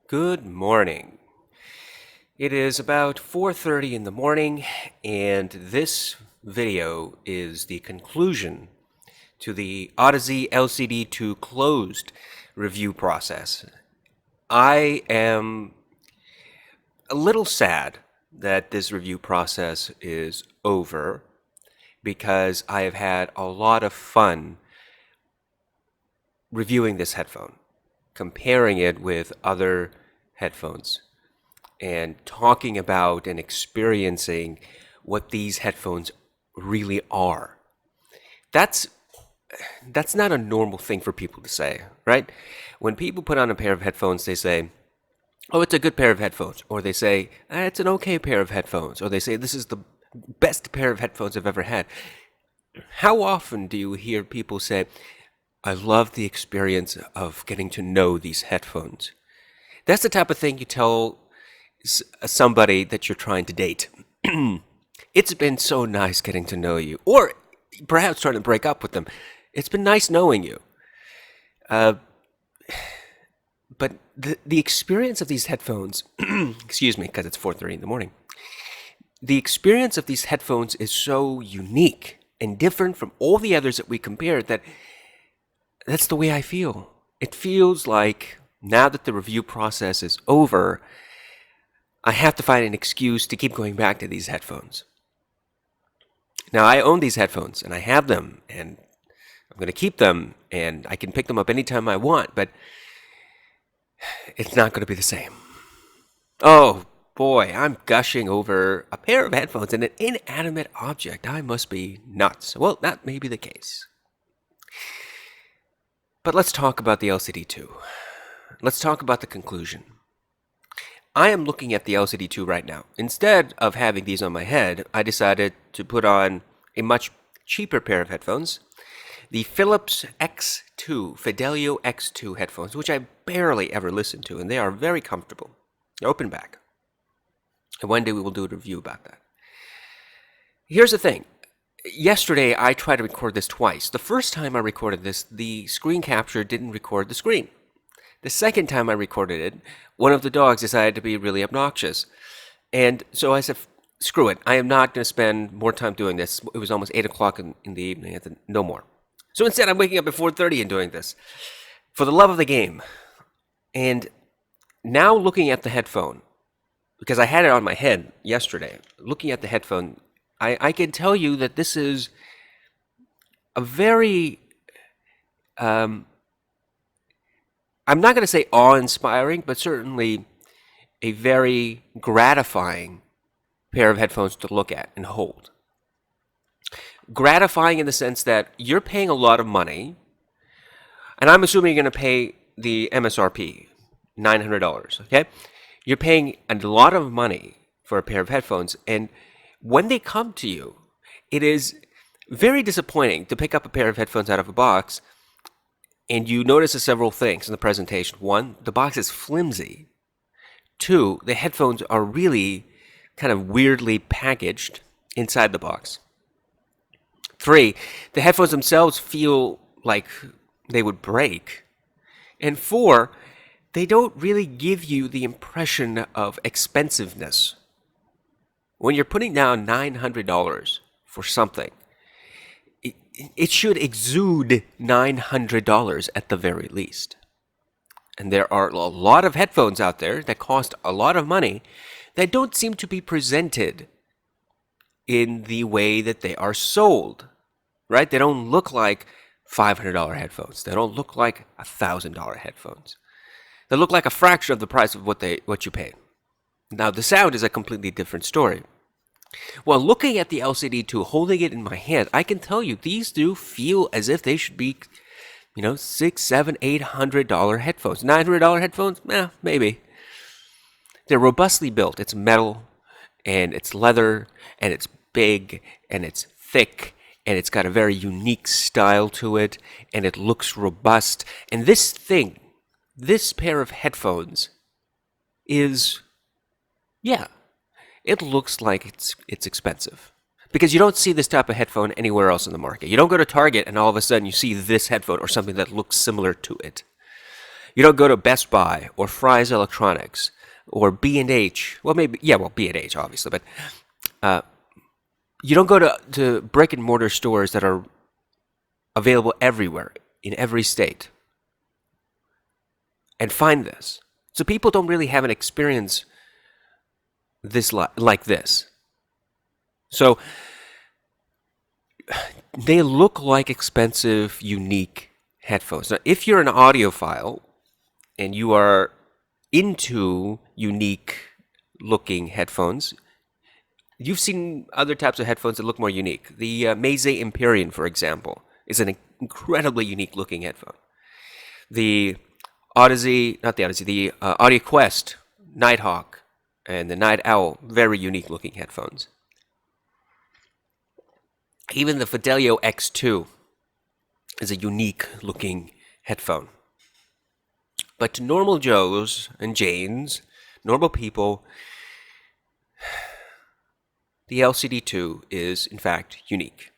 Good morning. It is about 4:30 in the morning, and this video is the conclusion to the Audeze LCD-2 closed review process. I am a little sad that this review process is over because I have had a lot of fun reviewing this headphone, comparing it with other headphones, and talking about and experiencing what these headphones really are. That's not a normal thing for people to say, right? When people put on a pair of headphones, they say, "Oh, it's a good pair of headphones," or they say, "It's an okay pair of headphones," or they say, "This is the best pair of headphones I've ever had." How often do you hear people say, "I love the experience of getting to know these headphones"? That's the type of thing you tell somebody that you're trying to date. It's been so nice getting to know you, or perhaps trying to break up with them. It's been nice knowing you. But the experience of these headphones, excuse me, because it's 4:30 in the morning. The experience of these headphones is so unique and different from all the others that we compared that that's the way I feel. It feels like now that the review process is over, I have to find an excuse to keep going back to these headphones. Now, I own these headphones, and I have them, and I'm going to keep them, and I can pick them up anytime I want, but it's not going to be the same. Oh, boy, I'm gushing over a pair of headphones and an inanimate object. I must be nuts. Well, that may be the case. But let's talk about the LCD-2. Let's talk about the conclusion. I am looking at the LCD-2 right now. Instead of having these on my head, I decided to put on a much cheaper pair of headphones, the Philips X2, Fidelio X2 headphones, which I barely ever listen to, and they are very comfortable. Open back. And one day we will do a review about that. Here's the thing. Yesterday, I tried to record this twice. The first time I recorded this, the screen capture didn't record the screen. The second time I recorded it, one of the dogs decided to be really obnoxious. And so I said, screw it. I am not going to spend more time doing this. It was almost 8 o'clock in the evening. I said, no more. So instead, I'm waking up at 4:30 and doing this for the love of the game. And now looking at the headphone, because I had it on my head yesterday, looking at the headphone, I can tell you that this is a very, I'm not going to say awe-inspiring, but certainly a very gratifying pair of headphones to look at and hold. Gratifying in the sense that you're paying a lot of money, and I'm assuming you're going to pay the MSRP, $900, okay? You're paying a lot of money for a pair of headphones, and when they come to you, it is very disappointing to pick up a pair of headphones out of a box and you notice several things in the presentation. One, the box is flimsy. Two, the headphones are really kind of weirdly packaged inside the box. Three, the headphones themselves feel like they would break. And four, they don't really give you the impression of expensiveness. When you're putting down $900 for something, it should exude $900 at the very least. And there are a lot of headphones out there that cost a lot of money that don't seem to be presented in the way that they are sold, right? They don't look like $500 headphones. They don't look like $1,000 headphones. They look like a fraction of the price of what you paid. Now, the sound is a completely different story. Well, looking at the LCD-2, holding it in my hand, I can tell you these do feel as if they should be, $600, $700, $800 headphones. $900 headphones? Maybe. They're robustly built. It's metal, and it's leather, and it's big, and it's thick, and it's got a very unique style to it, and it looks robust. And this pair of headphones is, it looks like it's expensive. Because you don't see this type of headphone anywhere else in the market. You don't go to Target and all of a sudden you see this headphone or something that looks similar to it. You don't go to Best Buy or Fry's Electronics or B&H. Well, maybe, yeah, well, B&H, obviously, but you don't go to brick and mortar stores that are available everywhere in every state and find this. So people don't really have an experience this like this. So they look like expensive, unique headphones. Now, if you're an audiophile and you are into unique looking headphones, you've seen other types of headphones that look more unique. The Meze Empyrean, for example, is an incredibly unique looking headphone. The Audeze, not the Audeze, the Audio Quest, Nighthawk, and the Night Owl, very unique looking headphones. Even the Fidelio X2 is a unique looking headphone. But to normal Joes and Janes, normal people, the LCD-2 is in fact unique.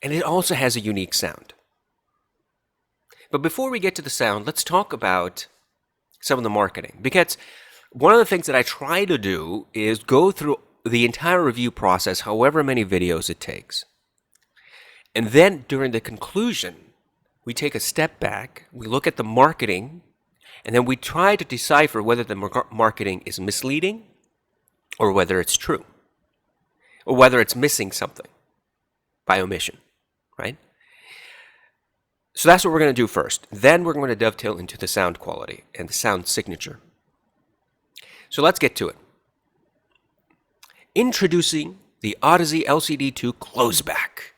And it also has a unique sound. But before we get to the sound, let's talk about some of the marketing. Because one of the things that I try to do is go through the entire review process, however many videos it takes. And then during the conclusion, we take a step back, we look at the marketing, and then we try to decipher whether the marketing is misleading or whether it's true, or whether it's missing something by omission, right? So that's what we're going to do first. Then we're going to dovetail into the sound quality and the sound signature. So let's get to it. Introducing the Audeze LCD-2 Closeback.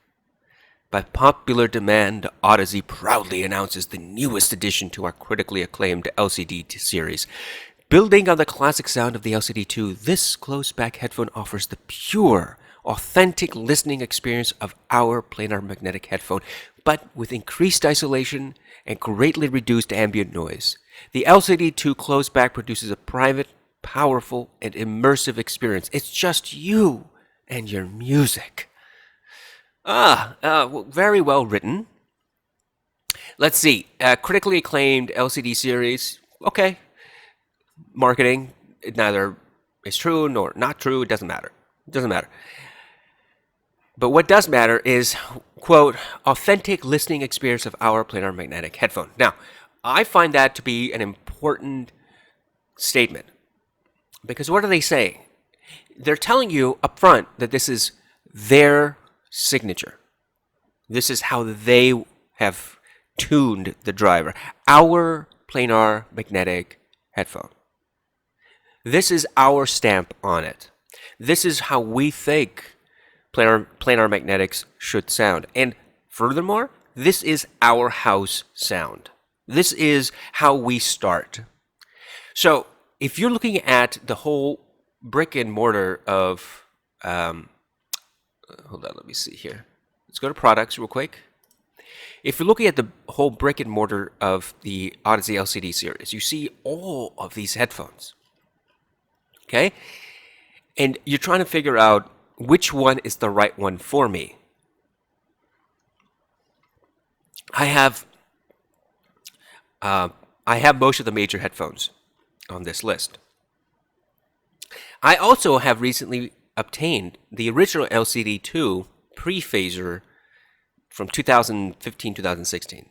By popular demand, Audeze proudly announces the newest addition to our critically acclaimed LCD series. Building on the classic sound of the LCD-2, this closeback headphone offers the pure, authentic listening experience of our planar magnetic headphone, but with increased isolation and greatly reduced ambient noise. The LCD-2 closeback produces a private, powerful, and immersive experience. It's just you and your music. Very well written. Let's see. Critically acclaimed LCD series. Okay. Marketing. It neither is true nor not true. It doesn't matter. It doesn't matter. But what does matter is, quote, authentic listening experience of our planar magnetic headphone. Now, I find that to be an important statement. Because what are they saying? They're telling you up front that this is their signature. This is how they have tuned the driver. Our planar magnetic headphone. This is our stamp on it. This is how we think planar magnetics should sound. And furthermore, this is our house sound. This is how we start. So if you're looking at the whole brick and mortar of, hold on, let me see here. Let's go to products real quick. If you're looking at the whole brick and mortar of the Audeze LCD series, you see all of these headphones. Okay? And you're trying to figure out which one is the right one for me. I have most of the major headphones on this list. I also have recently obtained the original LCD-2 pre-phaser from 2015-2016.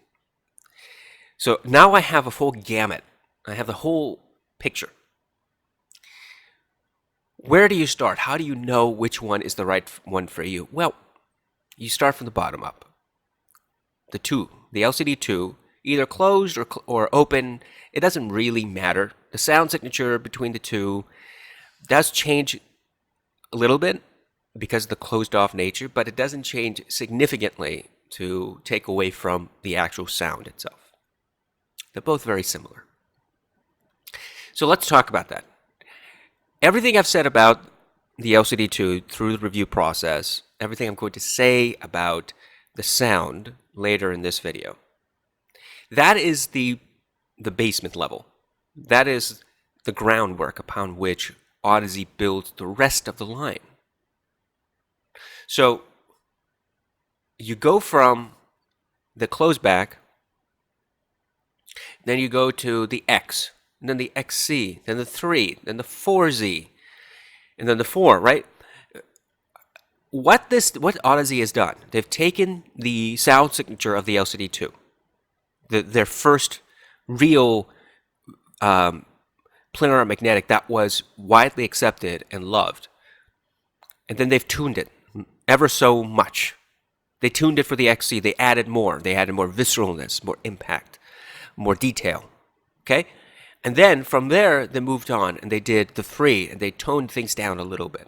So now I have a full gamut. I have the whole picture. Where do you start? How do you know which one is the right one for you? Well, you start from the bottom up. The LCD-2, either closed or open, it doesn't really matter. The sound signature between the two does change a little bit because of the closed-off nature, but it doesn't change significantly to take away from the actual sound itself. They're both very similar. So let's talk about that. Everything I've said about the LCD-2 through the review process, everything I'm going to say about the sound later in this video, that is the basement level. That is the groundwork upon which Audeze builds the rest of the line. So you go from the closeback Then you go to the X, and then the XC, then the 3, then the 4Z, and then the 4, right? What Audeze has done, they've taken the sound signature of the LCD-2, their first real planar magnetic that was widely accepted and loved, and then they've tuned it ever so much. They tuned it for the XC. They added more. They added more visceralness, more impact, more detail. Okay? And then from there, they moved on and they did the 3 and they toned things down a little bit.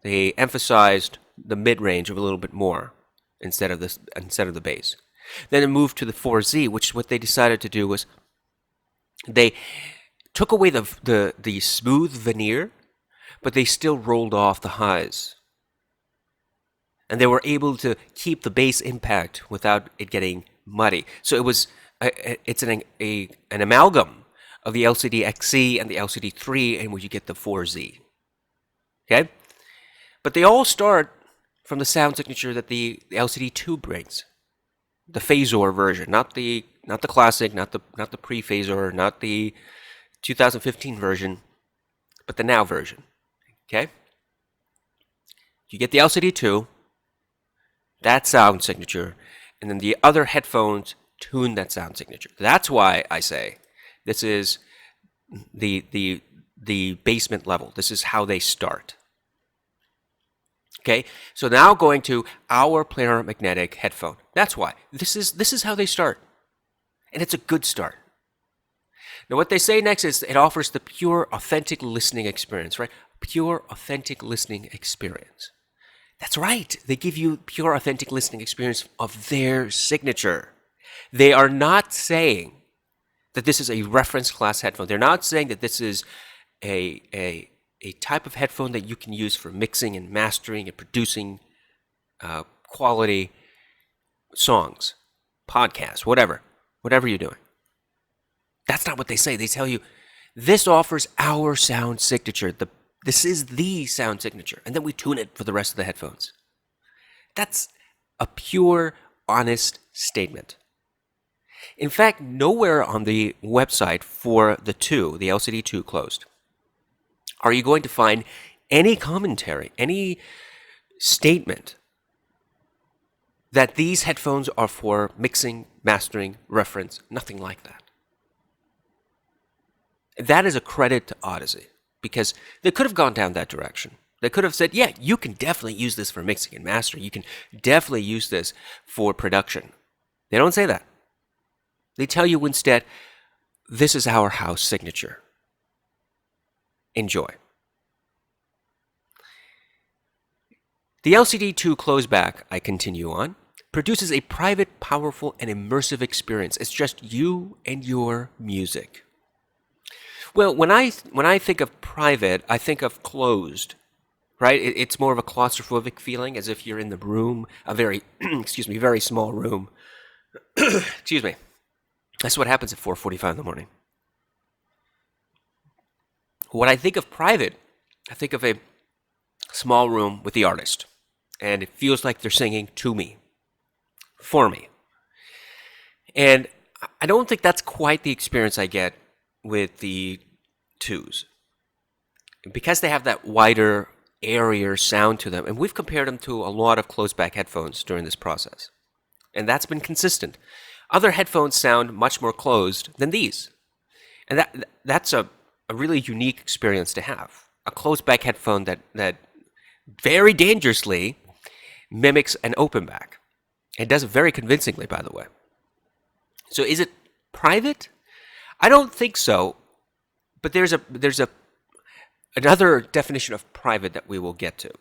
They emphasized the mid-range a little bit more instead of the bass. Then it moved to the 4Z, which what they decided to do was they took away the smooth veneer, but they still rolled off the highs. And they were able to keep the bass impact without it getting muddy. So it's an amalgam of the LCD XC and the LCD 3, and where you get the 4Z. Okay? But they all start from the sound signature that the LCD 2 brings. The phasor version, not the classic, not the pre-phasor, not the 2015 version, but the now version. Okay? You get the LCD 2, that sound signature, and then the other headphones tune that sound signature. That's why I say this is the basement level. This is how they start. Okay, so now going to our planar magnetic headphone. That's why this is how they start, and it's a good start. Now, what they say next is it offers the pure, authentic listening experience, right? Pure, authentic listening experience. That's right. They give you pure, authentic listening experience of their signature. They are not saying that this is a reference class headphone. They're not saying that this is a type of headphone that you can use for mixing and mastering and producing quality songs, podcasts, whatever you're doing. That's not what they say. They tell you this offers our sound signature. This is the sound signature. And then we tune it for the rest of the headphones. That's a pure, honest statement. In fact, nowhere on the website for the LCD-2 closed, are you going to find any commentary, any statement that these headphones are for mixing, mastering, reference, nothing like that. That is a credit to Audeze, because they could have gone down that direction. They could have said, yeah, you can definitely use this for mixing and mastering. You can definitely use this for production. They don't say that. They tell you instead, this is our house signature. Enjoy. The LCD-2 closeback, I continue on, produces a private, powerful, and immersive experience. It's just you and your music. Well, when I think of private, I think of closed, right? It's more of a claustrophobic feeling, as if you're in the room, a very, very small room. Excuse me. That's what happens at 4:45 in the morning. When I think of private, I think of a small room with the artist, and it feels like they're singing to me, for me. And I don't think that's quite the experience I get with the 2s. Because they have that wider, airier sound to them, and we've compared them to a lot of closed-back headphones during this process. And that's been consistent. Other headphones sound much more closed than these. And that's a really unique experience to have. A closed-back headphone that very dangerously mimics an open back. It does it very convincingly, by the way. So is it private? I don't think so. But there's another definition of private that we will get to.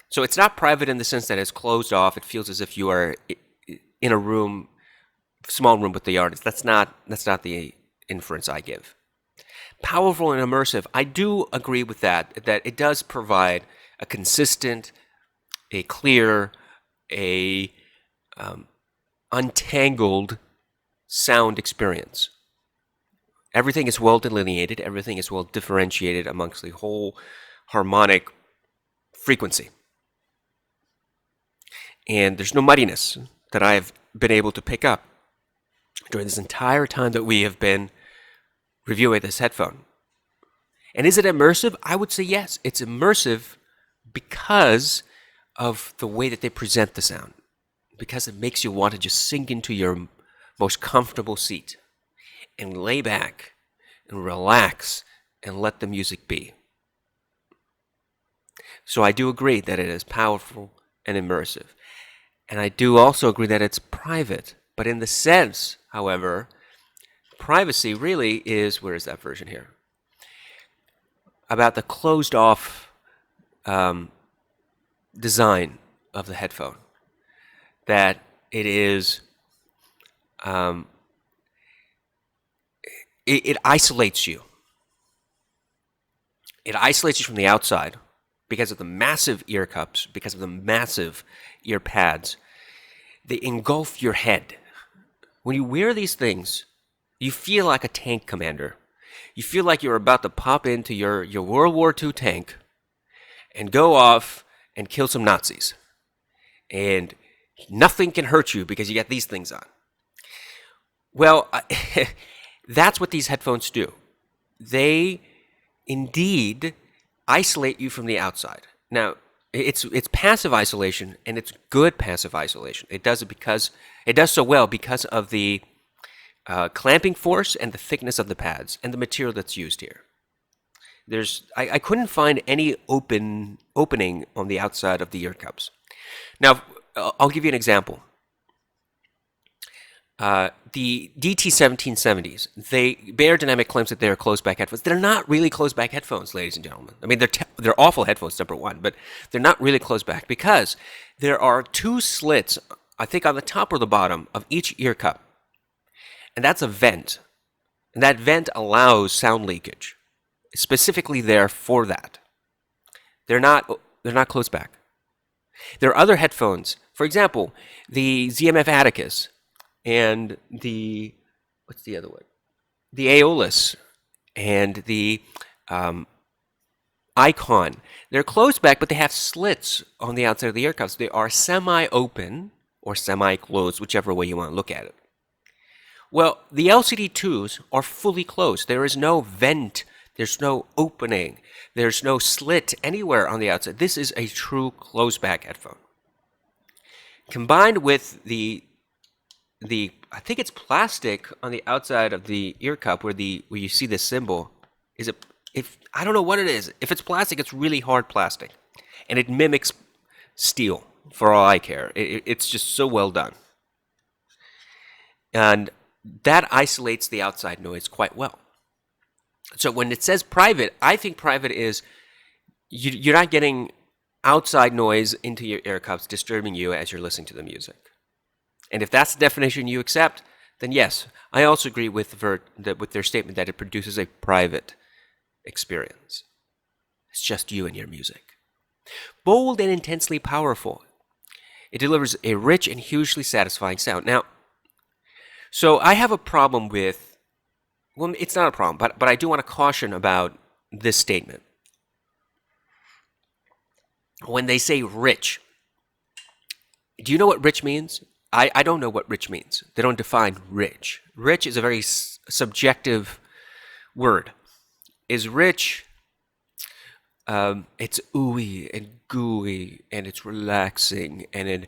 So it's not private in the sense that it's closed off. It feels as if you are in a room, small room with the artist. That's not the inference I give. Powerful and immersive. I do agree with that it does provide a consistent, a clear, untangled sound experience. Everything is well delineated. Everything is well differentiated amongst the whole harmonic frequency. And there's no muddiness that I've been able to pick up during this entire time that we have been reviewing this headphone. And is it immersive? I would say yes. It's immersive because of the way that they present the sound, because it makes you want to just sink into your most comfortable seat and lay back and relax and let the music be. So I do agree that it is powerful and immersive. And I do also agree that it's private. But in the sense, however, privacy really is, where is that version here? About the closed off design of the headphone. That it is, it isolates you. It isolates you from the outside because of the massive ear cups, because of the massive ear pads. They engulf your head. When you wear these things, you feel like a tank commander. You feel like you're about to pop into your World War II tank and go off and kill some Nazis. And nothing can hurt you because you got these things on. Well, that's what these headphones do. They indeed isolate you from the outside. Now, it's passive isolation, and it's good passive isolation. It does so well because of the clamping force and the thickness of the pads and the material that's used here. I couldn't find any opening on the outside of the ear cups. Now, I'll give you an example. The DT1770s, Beyerdynamic claims that they're closed-back headphones. They're not really closed-back headphones, ladies and gentlemen. I mean, they're awful headphones, number one, but they're not really closed-back because there are two slits, I think on the top or the bottom of each ear cup, and that's a vent. And that vent allows sound leakage. It's specifically there for that. They're not closed-back. There are other headphones. For example, the ZMF Atticus and what's the other one? The Aeolus and the Icon. They're closed back, but they have slits on the outside of the ear cups. They are semi-open or semi-closed, whichever way you want to look at it. Well, the LCD-2s are fully closed. There is no vent. There's no opening. There's no slit anywhere on the outside. This is a true closed-back headphone. Combined with the I think it's plastic on the outside of the ear cup where you see the symbol. I don't know what it is. If it's plastic, it's really hard plastic, and it mimics steel for all I care. It's just so well done, and that isolates the outside noise quite well. So when it says private, I think private is you're not getting outside noise into your ear cups disturbing you as you're listening to the music. And if that's the definition you accept, then yes, I also agree with their statement that it produces a private experience. It's just you and your music. Bold and intensely powerful. It delivers a rich and hugely satisfying sound. Now, so I have a problem with, well, it's not a problem, but I do want to caution about this statement. When they say rich, do you know what rich means? I don't know what rich means. They don't define rich. Rich is a very subjective word. Is rich, it's ooey and gooey, and it's relaxing, and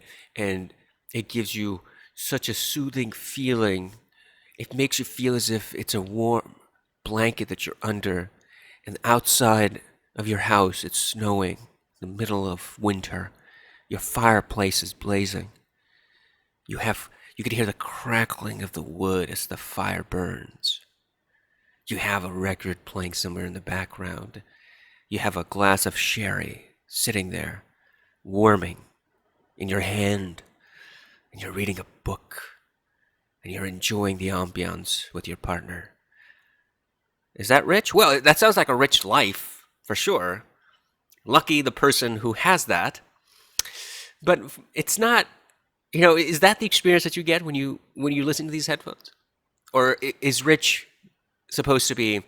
it gives you such a soothing feeling. It makes you feel as if it's a warm blanket that you're under, and outside of your house it's snowing, in the middle of winter. Your fireplace is blazing. You could hear the crackling of the wood as the fire burns. You have a record playing somewhere in the background. You have a glass of sherry sitting there, warming in your hand, and you're reading a book, and you're enjoying the ambiance with your partner. Is that rich? Well, that sounds like a rich life, for sure. Lucky the person who has that. But it's not. Is that the experience that you get when you listen to these headphones? Or is rich supposed to be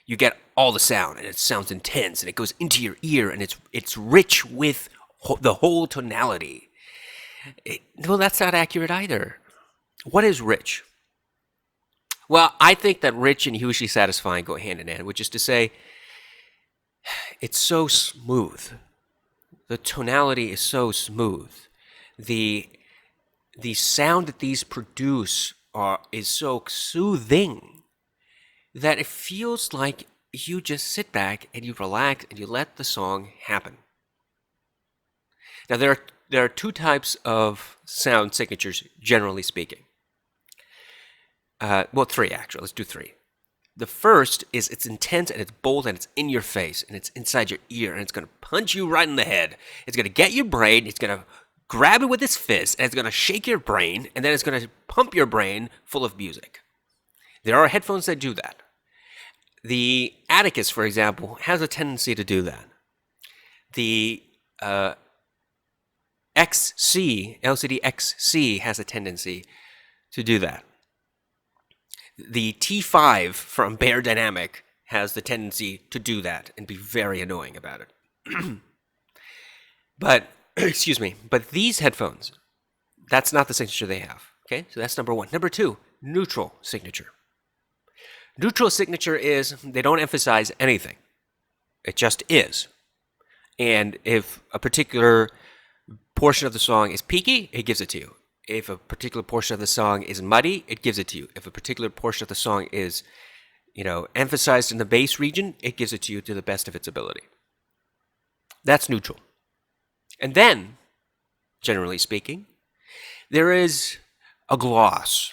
you get all the sound and it sounds intense and it goes into your ear and it's rich with the whole tonality? Well, that's not accurate either. What is rich? Well, I think that rich and hugely satisfying go hand in hand, which is to say, it's so smooth. The tonality is so smooth. The the sound that these produce is so soothing that it feels like you just sit back and you relax and you let the song happen. Now there are two types of sound signatures, generally speaking. Well, three actually. Let's do three. The first is it's intense and it's bold and it's in your face and it's inside your ear and it's going to punch you right in the head. It's going to get your brain. It's going to grab it with its fist and it's going to shake your brain and then it's going to pump your brain full of music. There are headphones that do that. The Atticus, for example, has a tendency to do that. The LCD XC has a tendency to do that. The T5 from Bear Dynamic has the tendency to do that and be very annoying about it. But, excuse me, but these headphones, that's not the signature they have. Okay, so that's number one. Number two, neutral signature. Neutral signature is they don't emphasize anything. It just is. And if a particular portion of the song is peaky, it gives it to you. If a particular portion of the song is muddy, it gives it to you. If a particular portion of the song is, emphasized in the bass region, it gives it to you to the best of its ability. That's neutral. And then, generally speaking, there is a gloss.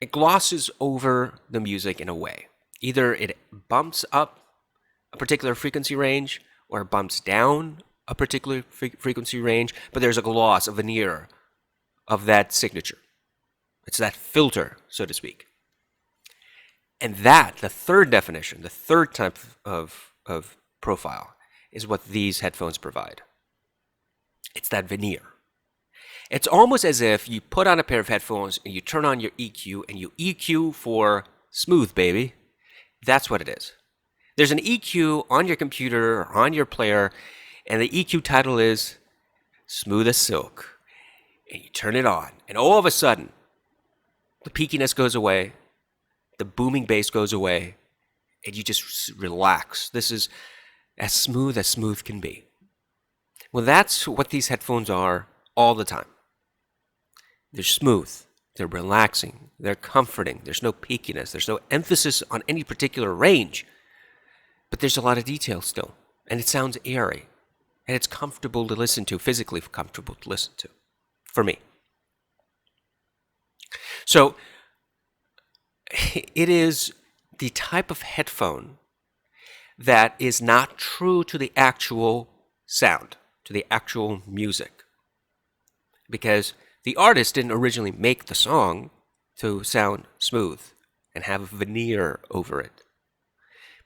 It glosses over the music in a way. Either it bumps up a particular frequency range or it bumps down a particular frequency range, but there's a gloss, a veneer of that signature. It's that filter, so to speak. And that, the third definition, the third type of profile, is what these headphones provide. It's that veneer. It's almost as if you put on a pair of headphones and you turn on your EQ and you EQ for smooth, baby. That's what it is. There's an EQ on your computer or on your player, and the EQ title is Smooth as Silk. And you turn it on, and all of a sudden, the peakiness goes away, the booming bass goes away, and you just relax. This is as smooth can be. Well, that's what these headphones are all the time. They're smooth, they're relaxing, they're comforting, there's no peakiness, there's no emphasis on any particular range, but there's a lot of detail still, and it sounds airy, and it's comfortable to listen to, physically comfortable to listen to. For me. So, it is the type of headphone that is not true to the actual sound, to the actual music. Because the artist didn't originally make the song to sound smooth and have a veneer over it.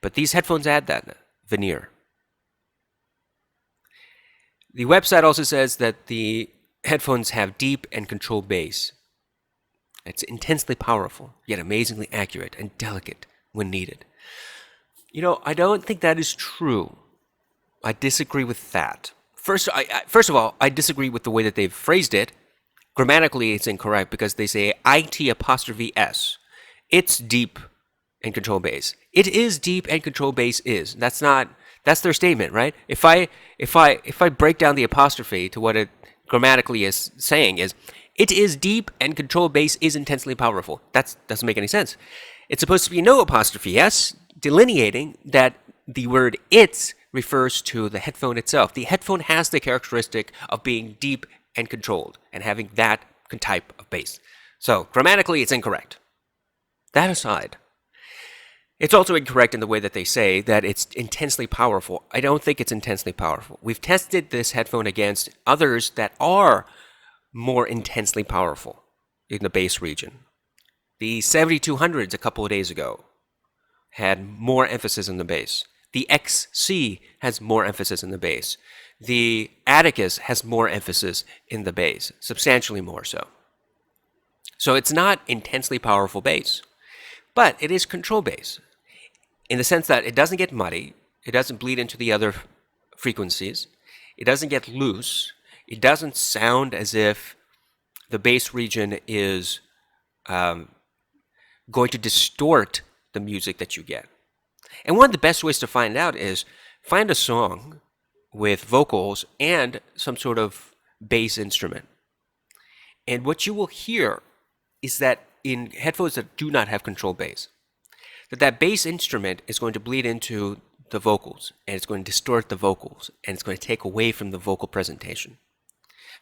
But these headphones add that veneer. The website also says that the headphones have deep and controlled bass. It's intensely powerful, yet amazingly accurate and delicate when needed. I don't think that is true. I disagree with that. First of all, I disagree with the way that they've phrased it. Grammatically, it's incorrect because they say IT''S. It's deep and controlled bass. It is deep and controlled bass is. That's their statement, right? If I break down the apostrophe to what it grammatically is saying is, it is deep and controlled bass is intensely powerful. That doesn't make any sense. It's supposed to be no apostrophe S, delineating that the word it refers to the headphone itself. The headphone has the characteristic of being deep and controlled and having that type of bass. So grammatically, it's incorrect. That aside, it's also incorrect in the way that they say that it's intensely powerful. I don't think it's intensely powerful. We've tested this headphone against others that are more intensely powerful in the bass region. The 7200s a couple of days ago had more emphasis in the bass. The XC has more emphasis in the bass. The Atticus has more emphasis in the bass, substantially more so. So it's not intensely powerful bass, but it is control bass in the sense that it doesn't get muddy, it doesn't bleed into the other frequencies, it doesn't get loose, it doesn't sound as if the bass region is going to distort the music that you get. And one of the best ways to find out is find a song with vocals and some sort of bass instrument. And what you will hear is that in headphones that do not have control bass, that bass instrument is going to bleed into the vocals, and it's going to distort the vocals, and it's going to take away from the vocal presentation.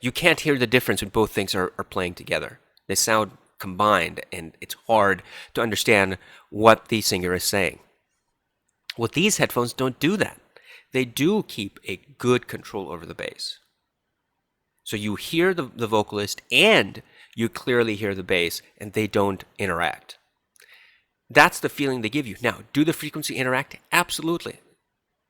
You can't hear the difference when both things are playing together. They sound combined, and it's hard to understand what the singer is saying. Well, these headphones don't do that. They do keep a good control over the bass. So you hear the vocalist and you clearly hear the bass, and they don't interact. That's the feeling they give you. Now, do the frequency interact? Absolutely.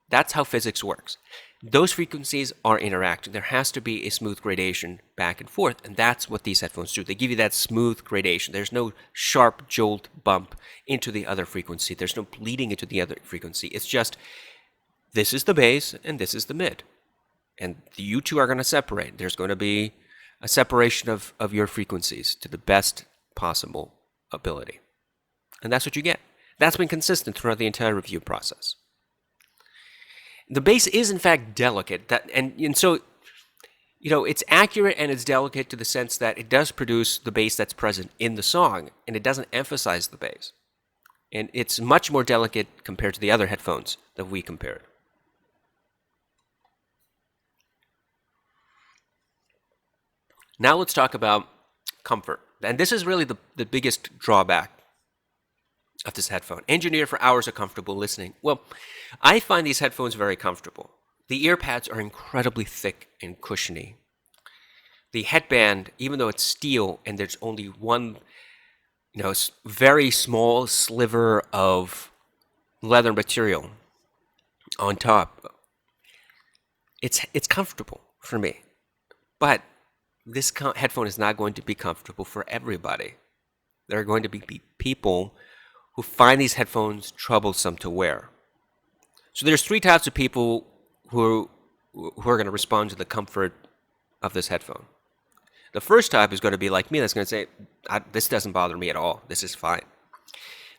That's how physics works. Those frequencies are interacting. There has to be a smooth gradation back and forth, and that's what these headphones do. They give you that smooth gradation. There's no sharp jolt bump into the other frequency. There's no bleeding into the other frequency. It's just, this is the bass and this is the mid. And you two are going to separate. There's going to be a separation of your frequencies to the best possible ability. And that's what you get. That's been consistent throughout the entire review process. The bass is in fact delicate, and so, it's accurate and it's delicate to the sense that it does produce the bass that's present in the song, and it doesn't emphasize the bass. And it's much more delicate compared to the other headphones that we compared. Now let's talk about comfort. And this is really the biggest drawback of this headphone. Engineered for hours of comfortable listening. Well, I find these headphones very comfortable. The ear pads are incredibly thick and cushiony. The headband, even though it's steel and there's only one, very small sliver of leather material on top, it's comfortable for me. But this headphone is not going to be comfortable for everybody. There are going to be people who find these headphones troublesome to wear. So there's three types of people who are going to respond to the comfort of this headphone. The first type is going to be like me, that's going to say, this doesn't bother me at all. This is fine.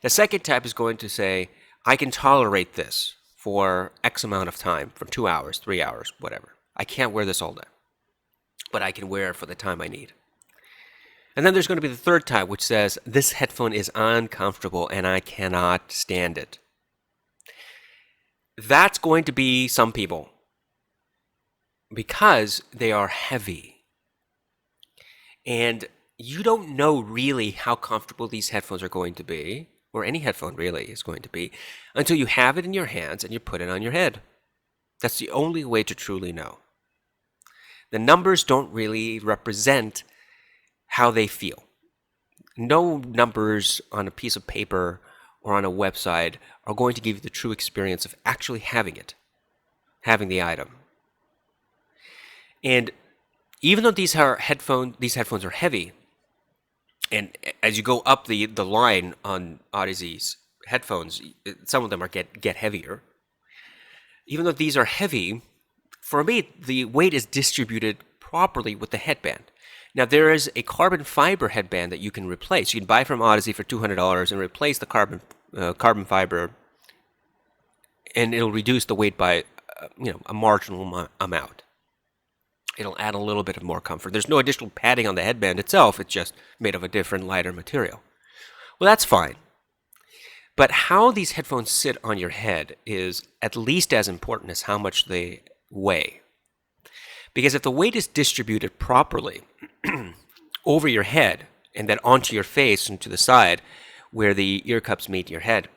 The second type is going to say, I can tolerate this for X amount of time, from 2 hours, 3 hours, whatever. I can't wear this all day, but I can wear it for the time I need. And then there's going to be the third type, which says, this headphone is uncomfortable and I cannot stand it. That's going to be some people because they are heavy. And you don't know really how comfortable these headphones are going to be, or any headphone really is going to be, until you have it in your hands and you put it on your head. That's the only way to truly know. The numbers don't really represent how they feel. No numbers on a piece of paper or on a website are going to give you the true experience of actually having it, having the item. And even though these headphones are heavy, and as you go up the line on Audeze's headphones, some of them get heavier. Even though these are heavy, for me, the weight is distributed properly with the headband. Now, there is a carbon fiber headband that you can replace. You can buy from Audeze for $200 and replace the carbon fiber, and it'll reduce the weight by a marginal amount. It'll add a little bit of more comfort. There's no additional padding on the headband itself. It's just made of a different, lighter material. Well, that's fine. But how these headphones sit on your head is at least as important as how much they weigh. Because if the weight is distributed properly over your head and then onto your face and to the side where the ear cups meet your head,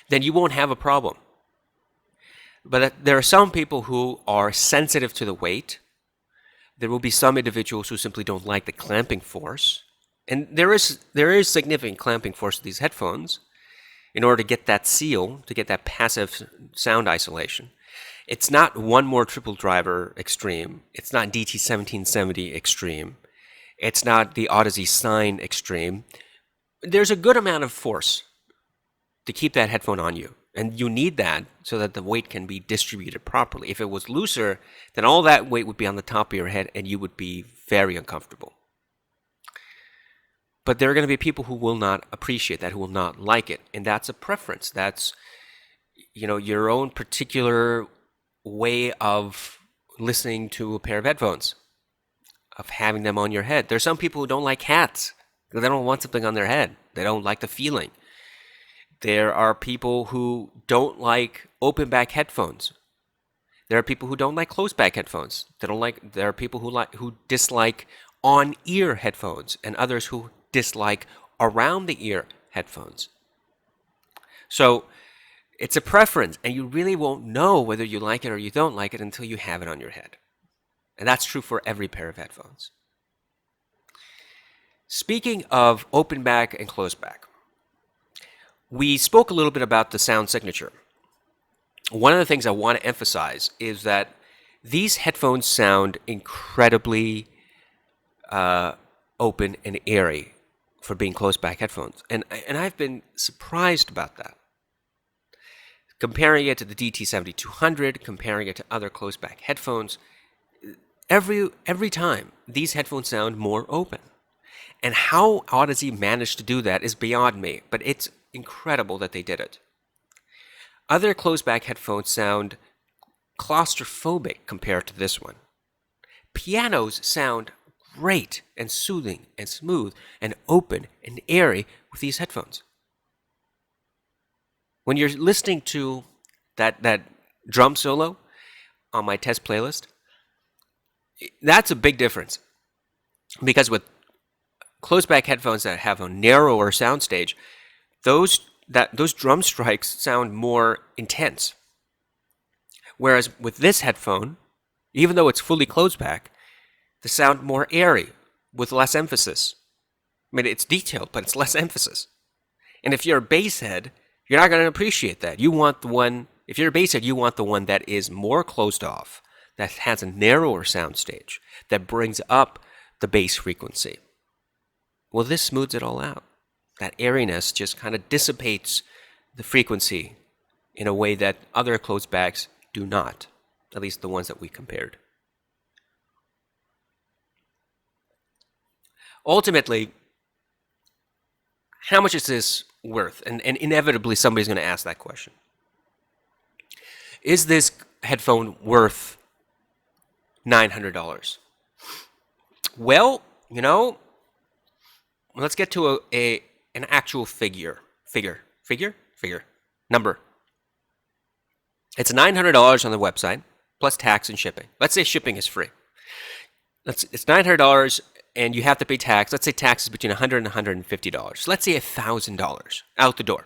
then you won't have a problem. But there are some people who are sensitive to the weight. There will be some individuals who simply don't like the clamping force. And there is significant clamping force to these headphones in order to get that seal, to get that passive sound isolation. It's not one more triple driver extreme. It's not DT1770 extreme. It's not the Audeze Sign extreme. There's a good amount of force to keep that headphone on you. And you need that so that the weight can be distributed properly. If it was looser, then all that weight would be on the top of your head and you would be very uncomfortable. But there are going to be people who will not appreciate that, who will not like it. And that's a preference. That's, your own particular way of listening to a pair of headphones, of having them on your head. There's some people who don't like hats. They don't want something on their head. They don't like the feeling. There are people who don't like open back headphones. There are people who don't like closed back headphones. There are people who dislike on-ear headphones, and others who dislike around the ear headphones. So it's a preference, and you really won't know whether you like it or you don't like it until you have it on your head. And that's true for every pair of headphones. Speaking of open back and closed back, we spoke a little bit about the sound signature. One of the things I want to emphasize is that these headphones sound incredibly open and airy for being closed back headphones. And I've been surprised about that. Comparing it to the DT7200, comparing it to other closed back headphones, every time these headphones sound more open. And how Audeze managed to do that is beyond me, but it's incredible that they did it. Other closed back headphones sound claustrophobic compared to this one. Pianos sound great and soothing and smooth and open and airy with these headphones. When you're listening to that drum solo on my test playlist, that's a big difference. Because with closed back headphones that have a narrower soundstage, those drum strikes sound more intense. Whereas with this headphone, even though it's fully closed back, the sound more airy with less emphasis. I mean, it's detailed, but it's less emphasis. And if you're a bass head, you're not going to appreciate that. If you're a bass head, you want the one that is more closed off, that has a narrower soundstage, that brings up the bass frequency. Well, this smooths it all out. That airiness just kind of dissipates the frequency in a way that other closed backs do not, at least the ones that we compared. Ultimately, how much is this worth? And inevitably somebody's going to ask that question. Is this headphone worth $900? Well, let's get to an actual number. It's $900 on the website, plus tax and shipping. Let's say shipping is free. It's $900 and you have to pay tax. Let's say tax is between $100 and $150. Let's say $1,000 out the door,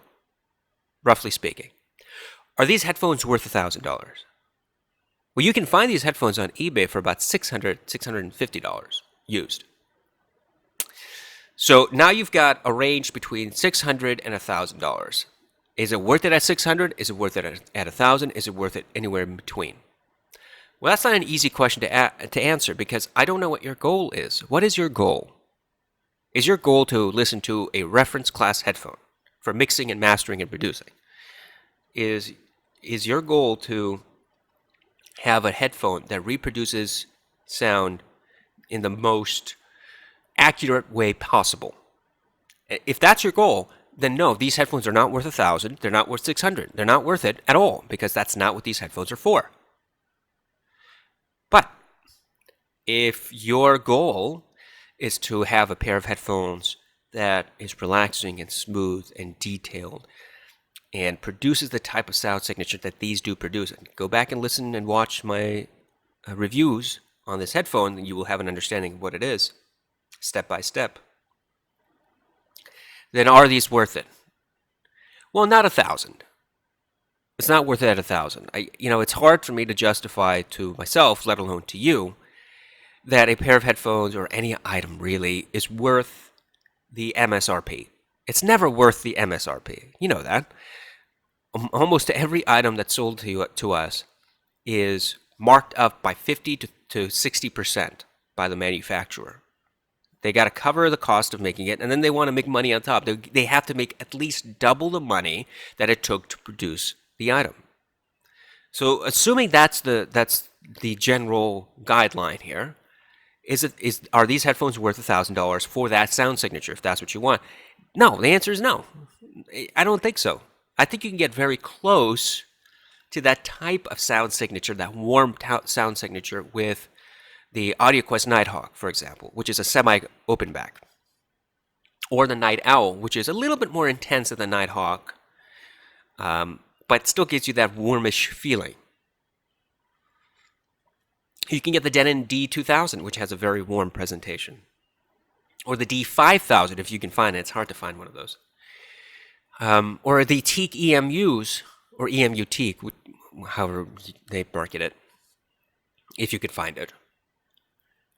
roughly speaking. Are these headphones worth $1,000? Well, you can find these headphones on eBay for about $600, $650 used. So now you've got a range between $600 and $1,000. Is it worth it at $600? Is it worth it at $1,000? Is it worth it anywhere in between? Well, that's not an easy question to answer because I don't know what your goal is. What is your goal? Is your goal to listen to a reference class headphone for mixing and mastering and producing? Is your goal to have a headphone that reproduces sound in the most accurate way possible? If that's your goal, then no, these headphones are not worth $1,000. They're not worth $600. They're not worth it at all because that's not what these headphones are for. But if your goal is to have a pair of headphones that is relaxing and smooth and detailed and produces the type of sound signature that these do produce, go back and listen and watch my reviews on this headphone, and you will have an understanding of what it is, step by step. Then are these worth it? Well, not $1,000. It's not worth it at $1,000. It's hard for me to justify to myself, let alone to you, that a pair of headphones or any item really is worth the MSRP. It's never worth the MSRP. You know that. Almost every item that's sold to us is marked up by 50 to 60% by the manufacturer. They got to cover the cost of making it, and then they want to make money on top. They have to make at least double the money that it took to produce the item. So assuming that's the general guideline here, Are these headphones worth $1,000 for that sound signature if that's what you want? No, the answer is no. I don't think so. I think you can get very close to that type of sound signature, that warm sound signature with the AudioQuest Nighthawk, for example, which is a semi-open back, or the Night Owl, which is a little bit more intense than the Nighthawk, but still gives you that warmish feeling. You can get the Denon D2000, which has a very warm presentation, or the D5000 if you can find it. It's hard to find one of those. Or the Teak EMUs, or EMU Teak, however they market it, if you could find it.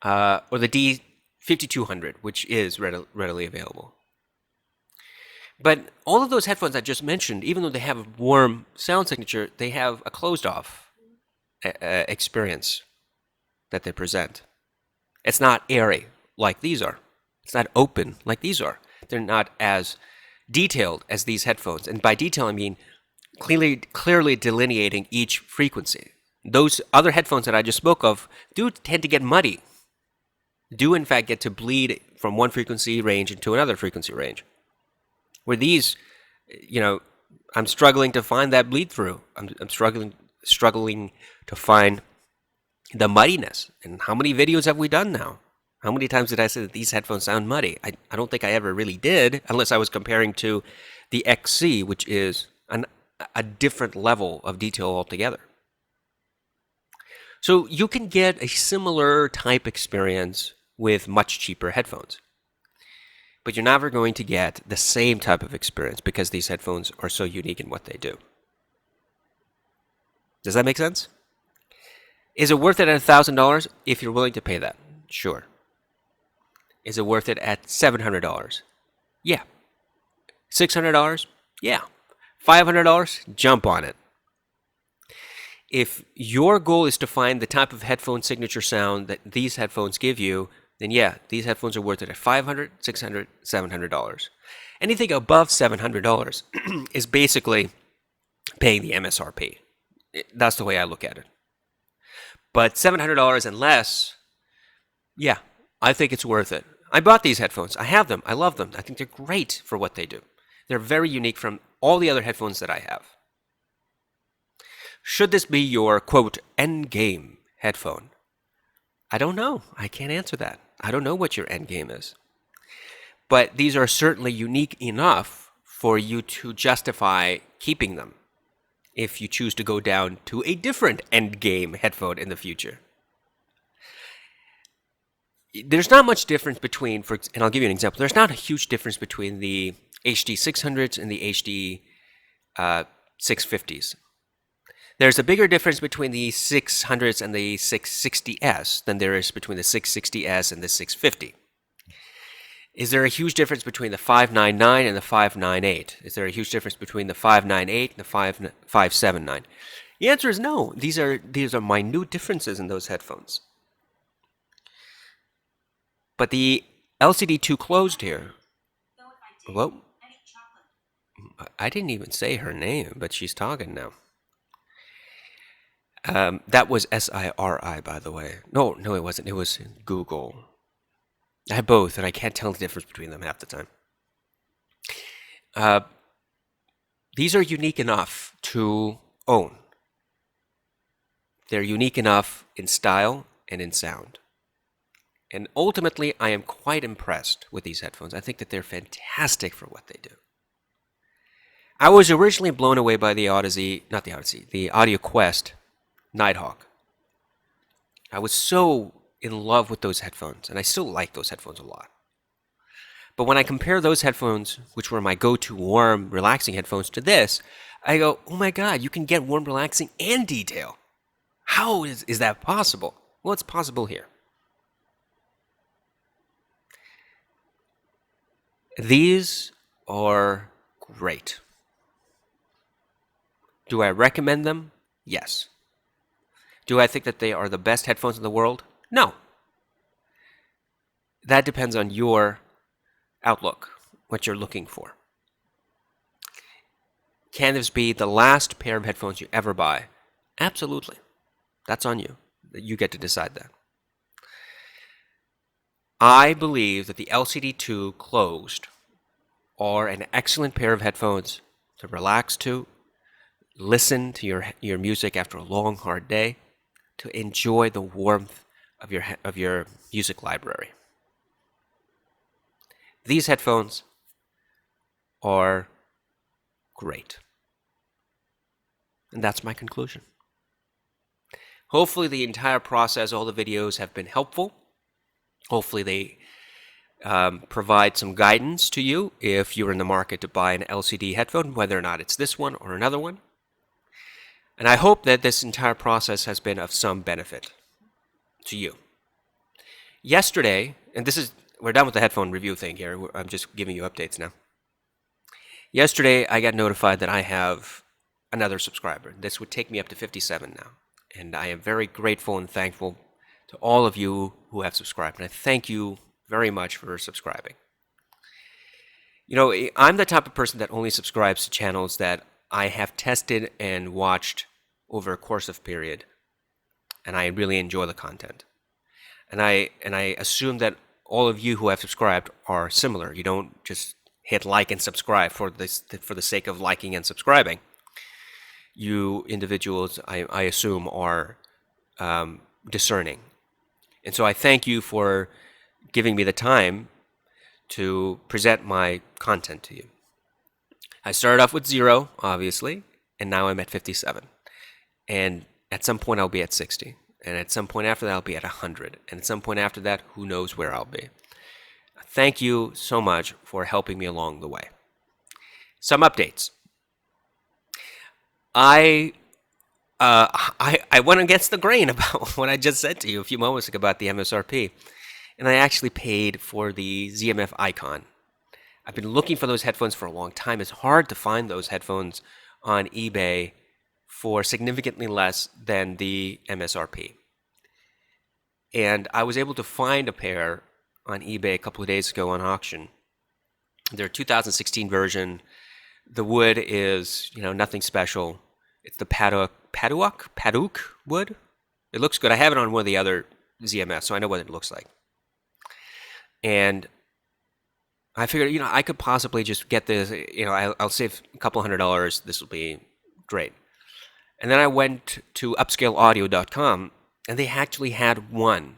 Or the D5200, which is readily available. But all of those headphones I just mentioned, even though they have a warm sound signature, they have a closed-off experience that they present. It's not airy like these are. It's not open like these are. They're not as detailed as these headphones. And by detail, I mean clearly delineating each frequency. Those other headphones that I just spoke of do tend to get muddy, do in fact get to bleed from one frequency range into another frequency range. Where these, I'm struggling to find that bleed through. I'm struggling to find the muddiness. And how many videos have we done now? How many times did I say that these headphones sound muddy? I don't think I ever really did, unless I was comparing to the XC, which is a different level of detail altogether. So you can get a similar type experience with much cheaper headphones. But you're never going to get the same type of experience because these headphones are so unique in what they do. Does that make sense? Is it worth it at $1,000 if you're willing to pay that? Sure. Is it worth it at $700? Yeah. $600? Yeah. $500? Jump on it. If your goal is to find the type of headphone signature sound that these headphones give you, then yeah, these headphones are worth it at $500, $600, $700. Anything above $700 is basically paying the MSRP. That's the way I look at it. But $700 and less, yeah, I think it's worth it. I bought these headphones. I have them. I love them. I think they're great for what they do. They're very unique from all the other headphones that I have. Should this be your, quote, end game headphone? I don't know. I can't answer that. I don't know what your end game is. But these are certainly unique enough for you to justify keeping them if you choose to go down to a different end game headphone in the future. There's not much difference between, and I'll give you an example, there's not a huge difference between the HD 600s and the HD 650s. There's a bigger difference between the 600s and the 660S than there is between the 660S and the 650. Is there a huge difference between the 599 and the 598? Is there a huge difference between the 598 and the 579? The answer is no. These are minute differences in those headphones. But the LCD-2 closed here. Whoa. I didn't even say her name, but she's talking now. That was SIRI, by the way. No, it wasn't. It was Google. I have both, and I can't tell the difference between them half the time. These are unique enough to own. They're unique enough in style and in sound. And ultimately, I am quite impressed with these headphones. I think that they're fantastic for what they do. I was originally blown away by the AudioQuest Nighthawk. I was so in love with those headphones, and I still like those headphones a lot. But when I compare those headphones, which were my go-to warm, relaxing headphones, to this, I go, oh my God, you can get warm, relaxing, and detail. How is that possible? Well, it's possible here. These are great. Do I recommend them? Yes. Do I think that they are the best headphones in the world? No. That depends on your outlook, what you're looking for. Can this be the last pair of headphones you ever buy? Absolutely. That's on you. You get to decide that. I believe that the LCD-2 closed are an excellent pair of headphones to relax to, listen to your music after a long, hard day, to enjoy the warmth of your music library. These headphones are great. And that's my conclusion. Hopefully the entire process, all the videos have been helpful. Hopefully they provide some guidance to you if you're in the market to buy an LCD headphone, whether or not it's this one or another one. And I hope that this entire process has been of some benefit to you. Yesterday, and we're done with the headphone review thing here. I'm just giving you updates now. Yesterday, I got notified that I have another subscriber. This would take me up to 57 now. And I am very grateful and thankful to all of you who have subscribed. And I thank you very much for subscribing. You know, I'm the type of person that only subscribes to channels that I have tested and watched over a course of period. And I really enjoy the content. And I assume that all of you who have subscribed are similar. You don't just hit like and subscribe for the sake of liking and subscribing. You individuals, I assume, are discerning. And so I thank you for giving me the time to present my content to you. I started off with 0, obviously, and now I'm at 57. And at some point I'll be at 60. And at some point after that I'll be at 100. And at some point after that, who knows where I'll be. Thank you so much for helping me along the way. Some updates. I went against the grain about what I just said to you a few moments ago about the MSRP. And I actually paid for the ZMF Icon. I've been looking for those headphones for a long time. It's hard to find those headphones on eBay for significantly less than the MSRP. And I was able to find a pair on eBay a couple of days ago on auction. They're 2016 version. The wood is, nothing special. It's the Paduk wood. It looks good. I have it on one of the other ZMS, so I know what it looks like. And I figured, I could possibly just get this, I'll save a couple $100. This will be great. And then I went to upscaleaudio.com, and they actually had one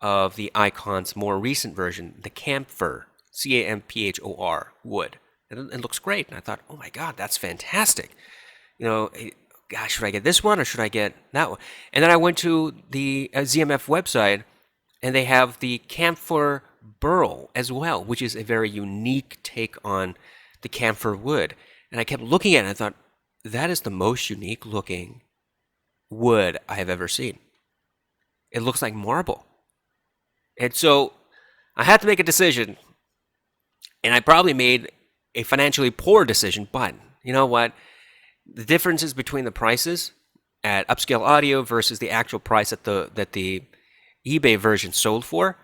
of the Icon's more recent version, the Camphor, Camphor wood. And it looks great. And I thought, oh my God, that's fantastic. Gosh, should I get this one or should I get that one? And then I went to the ZMF website, and they have the Camphor Burl as well, which is a very unique take on the camphor wood. And I kept looking at it, and I thought, that is the most unique looking wood I have ever seen. It looks like marble. And so I had to make a decision, and I probably made a financially poor decision, but you know what? The differences between the prices at Upscale Audio versus the actual price that the eBay version sold for,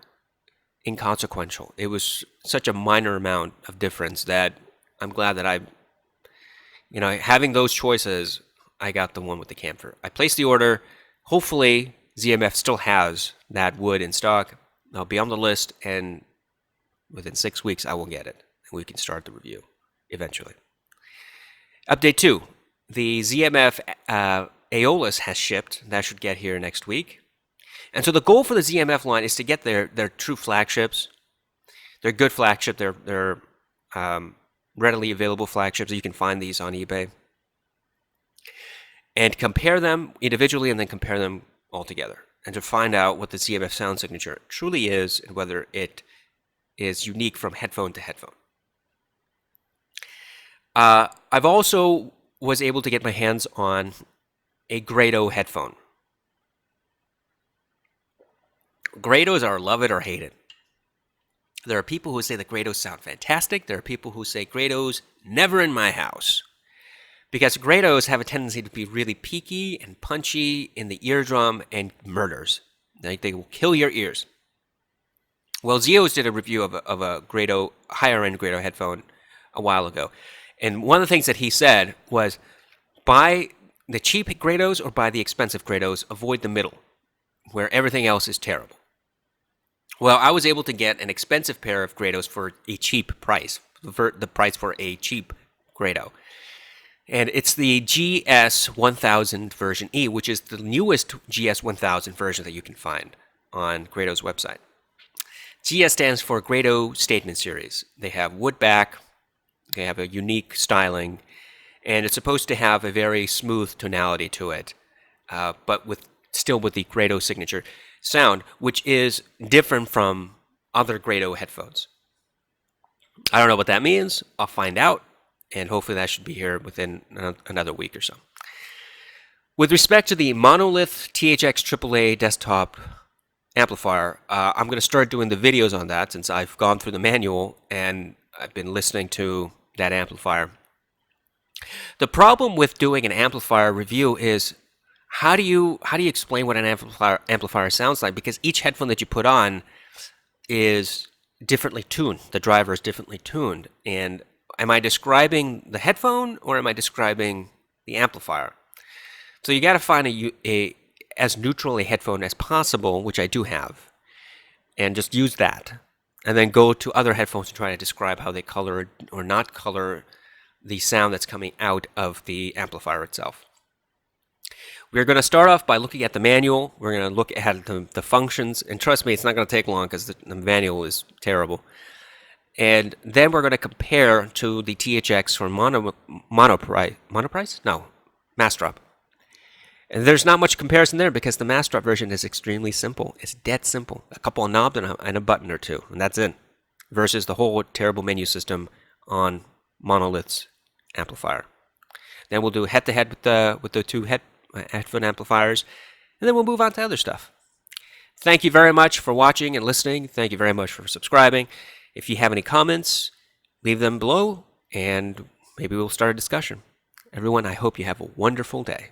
inconsequential. It was such a minor amount of difference that I'm glad that having those choices, I got the one with the camphor. I placed the order. Hopefully, ZMF still has that wood in stock. I'll be on the list, and within 6 weeks, I will get it. And we can start the review eventually. Update 2. The ZMF Aeolus has shipped. That should get here next week. And so the goal for the ZMF line is to get their true flagships. They're good flagships. They're readily available flagships. You can find these on eBay. And compare them individually and then compare them all together. And to find out what the ZMF sound signature truly is and whether it is unique from headphone to headphone. I've also was able to get my hands on a Grado headphone. Grados are love it or hate it. There are people who say that Grados sound fantastic. There are people who say Grados never in my house. Because Grados have a tendency to be really peaky and punchy in the eardrum and murders. They will kill your ears. Well, Zeos did a review of a Grado, higher-end Grado headphone a while ago. And one of the things that he said was, buy the cheap Grados or buy the expensive Grados, avoid the middle, where everything else is terrible. Well, I was able to get an expensive pair of Grados for a cheap price, for the price for a cheap Grado. And it's the GS1000 version E, which is the newest GS1000 version that you can find on Grado's website. GS stands for Grado Statement Series. They have wood back, they have a unique styling, and it's supposed to have a very smooth tonality to it, but still with the Grado signature sound, which is different from other Grado headphones. I don't know what that means. I'll find out, and hopefully that should be here within another week or so. With respect to the Monolith THX AAA desktop amplifier, I'm going to start doing the videos on that since I've gone through the manual and I've been listening to that amplifier. The problem with doing an amplifier review is how do you explain what an amplifier sounds like? Because each headphone that you put on is differently tuned. The driver is differently tuned. And am I describing the headphone or am I describing the amplifier? So you got to find a as neutral a headphone as possible, which I do have, and just use that. And then go to other headphones and try to describe how they color or not color the sound that's coming out of the amplifier itself. We're going to start off by looking at the manual. We're going to look at the functions, and trust me, it's not going to take long because the manual is terrible. And then we're going to compare to the THX for Monoprice? No, Mastrop. And there's not much comparison there because the Mastrop version is extremely simple. It's dead simple. A couple of knobs and a button or two, and that's it. Versus the whole terrible menu system on Monolith's amplifier. Then we'll do head-to-head with the two headphone amplifiers, and then we'll move on to other stuff. Thank you very much for watching and listening. Thank you very much for subscribing. If you have any comments, leave them below, and maybe we'll start a discussion. Everyone, I hope you have a wonderful day.